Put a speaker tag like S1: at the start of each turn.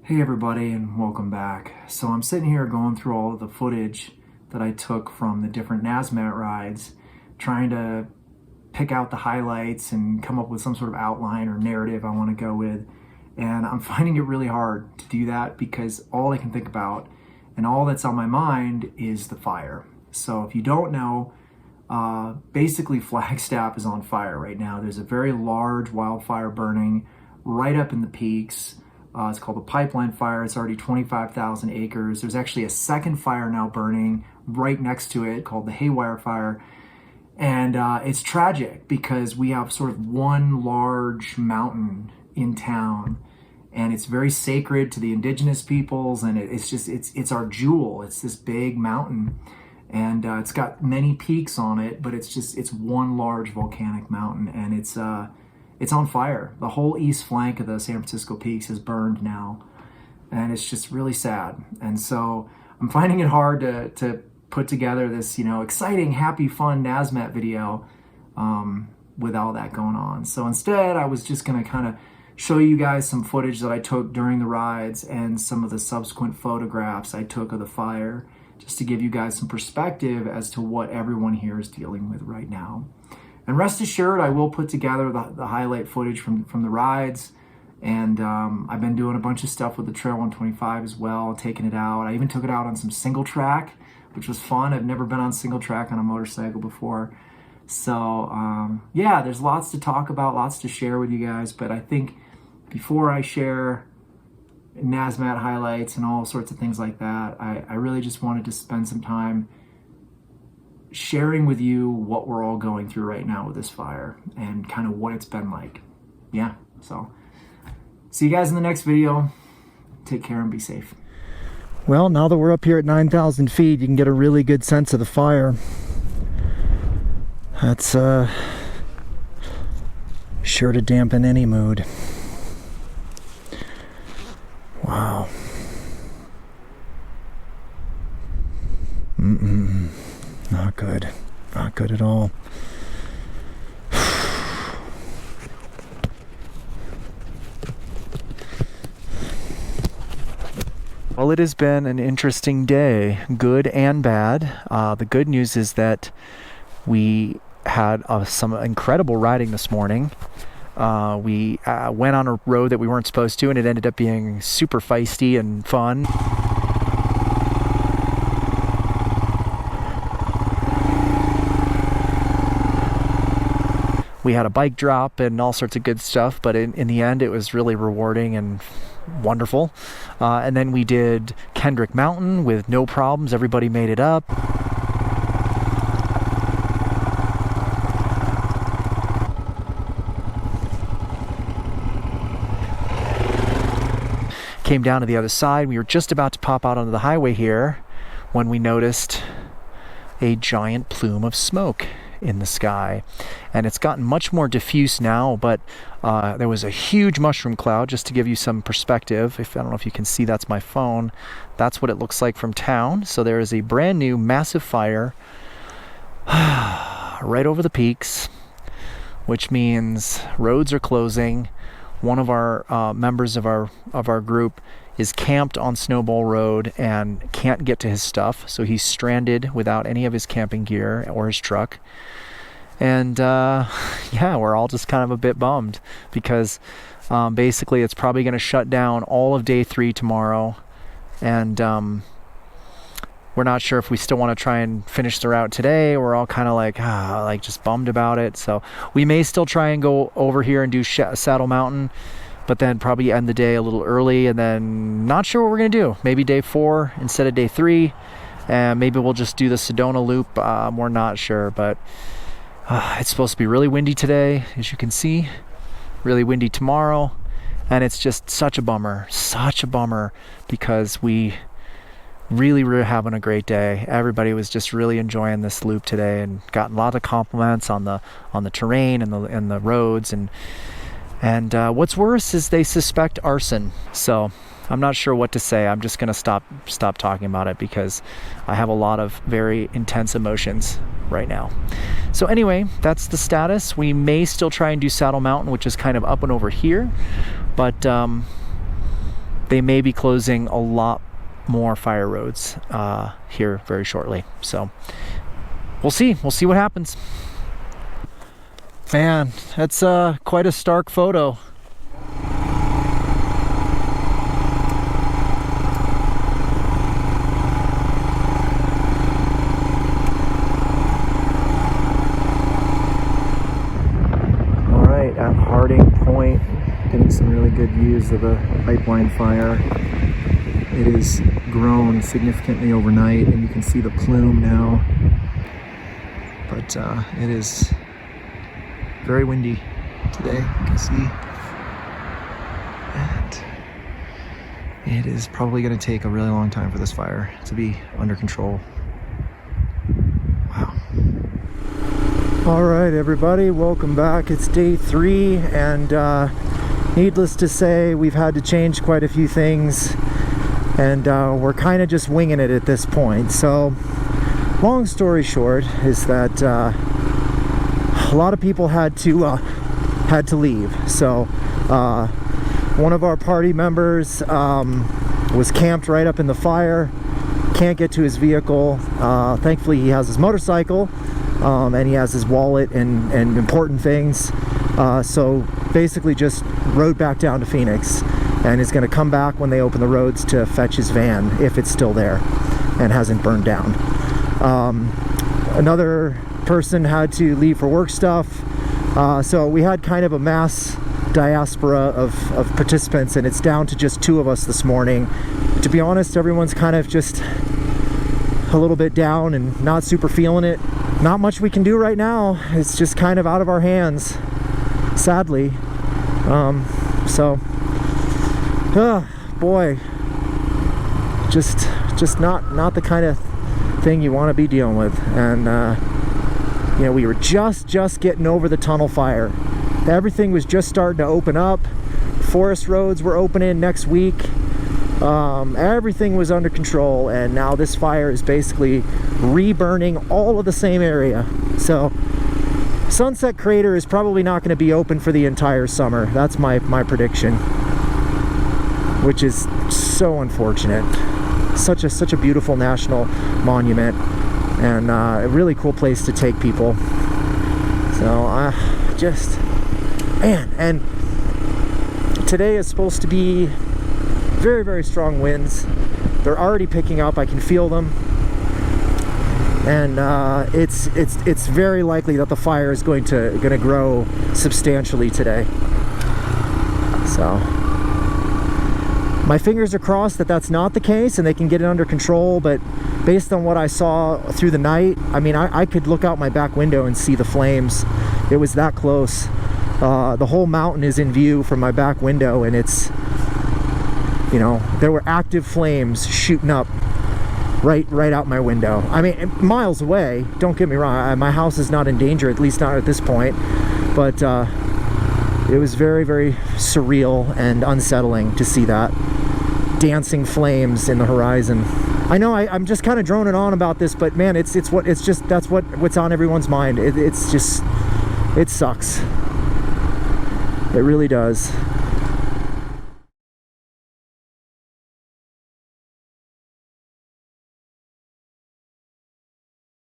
S1: Hey everybody, and welcome back. So I'm sitting here going through all of the footage that I took from the different NAZMAT rides, trying to pick out the highlights and come up with some sort of outline or narrative I want to go with. And I'm finding it really hard to do that because all I can think about and all that's on my mind is the fire. So if you don't know, basically Flagstaff is on fire right now. There's a very large wildfire burning right up in the peaks. It's called the Pipeline Fire. It's already 25,000 acres. There's actually a second fire now burning right next to it called the Haywire Fire. And it's tragic because we have sort of one large mountain in town, and it's very sacred to the indigenous peoples, and it's our jewel. It's this big mountain, and it's got many peaks on it, but it's one large volcanic mountain, and it's on fire. The whole east flank of the San Francisco Peaks has burned now, and it's just really sad. And so I'm finding it hard to put together this, exciting, happy, fun NAZMAT video with all that going on. So instead, I was just going to kind of show you guys some footage that I took during the rides and some of the subsequent photographs I took of the fire, just to give you guys some perspective as to what everyone here is dealing with right now. And rest assured, I will put together the highlight footage from the rides. And I've been doing a bunch of stuff with the Trail 125 as well, taking it out. I even took it out on some single track, which was fun. I've never been on single track on a motorcycle before. So yeah, there's lots to talk about, lots to share with you guys. But I think before I share NAZMAT highlights and all sorts of things like that, I really just wanted to spend some time sharing with you what we're all going through right now with this fire and kind of what it's been like. Yeah, so see you guys in the next video. Take care and be safe.
S2: Well, now that we're up here at 9,000 feet, you can get a really good sense of the fire. That's sure to dampen any mood. Wow. Not good. Not good at all. Well, it has been an interesting day, good and bad. The good news is that we had some incredible riding this morning. We went on a road that we weren't supposed to, and it ended up being super feisty and fun. We had a bike drop and all sorts of good stuff, but in the end it was really rewarding and wonderful. And then we did Kendrick Mountain with no problems. Everybody made it up. Came down to the other side. We were just about to pop out onto the highway here when we noticed a giant plume of smoke in the sky, and it's gotten much more diffuse now, but there was a huge mushroom cloud. Just to give you some perspective, I don't know if you can see, that's my phone. That's what it looks like from town. So there is a brand new massive fire right over the peaks, which means roads are closing. One of our members of our group is camped on Snowball Road and can't get to his stuff, so he's stranded without any of his camping gear or his truck. And yeah, we're all just kind of a bit bummed because basically it's probably going to shut down all of day 3 tomorrow, and we're not sure if we still want to try and finish the route today. We're all kind of like just bummed about it. So we may still try and go over here and do Saddle Mountain, but then probably end the day a little early, and then not sure what we're going to do. Maybe day 4 instead of day 3, and maybe we'll just do the Sedona Loop. We're not sure, but it's supposed to be really windy today, as you can see, really windy tomorrow, and it's just such a bummer because we really having a great day. Everybody was just really enjoying this loop today and gotten a lot of compliments on the terrain and the roads, and what's worse is they suspect arson. So I'm not sure what to say. I'm just gonna stop talking about it because I have a lot of very intense emotions right now. So anyway, that's the status. We may still try and do Saddle Mountain, which is kind of up and over here, but they may be closing a lot more fire roads here very shortly. So we'll see what happens. Man, that's quite a stark photo. All right, at Harding Point, getting some really good views of the pipeline fire. It has grown significantly overnight, and you can see the plume now. But it is very windy today, you can see. And it is probably going to take a really long time for this fire to be under control. Wow. All right, everybody, welcome back. It's day 3, and needless to say, we've had to change quite a few things, and we're kind of just winging it at this point. So long story short is that a lot of people had to leave. So one of our party members was camped right up in the fire, can't get to his vehicle. Thankfully he has his motorcycle, and he has his wallet and important things, so basically just rode back down to Phoenix, and is going to come back when they open the roads to fetch his van, if it's still there and hasn't burned down. Another person had to leave for work stuff, so we had kind of a mass diaspora of participants, and it's down to just 2 of us this morning. To be honest, everyone's kind of just a little bit down and not super feeling it. Not much we can do right now. It's just kind of out of our hands, sadly. Boy, just not the kind of thing you want to be dealing with. And you know, we were just getting over the tunnel fire. Everything was just starting to open up. Forest roads were opening next week. Everything was under control, and now this fire is basically re-burning all of the same area. So Sunset Crater is probably not going to be open for the entire summer. That's my prediction, which is so unfortunate. Such a beautiful national monument, and a really cool place to take people. So man, and today is supposed to be very strong winds. They're already picking up. I can feel them, and it's very likely that the fire is going to grow substantially today. So my fingers are crossed that that's not the case and they can get it under control. But based on what I saw through the night, I mean, I could look out my back window and see the flames. It was that close. The whole mountain is in view from my back window, and it's, you know, there were active flames shooting up right out my window. I mean, miles away, don't get me wrong, my house is not in danger, at least not at this point, but it was very surreal and unsettling to see that dancing flames in the horizon. I know I'm just kind of droning on about this, but man, that's what's on everyone's mind. It sucks. It really does.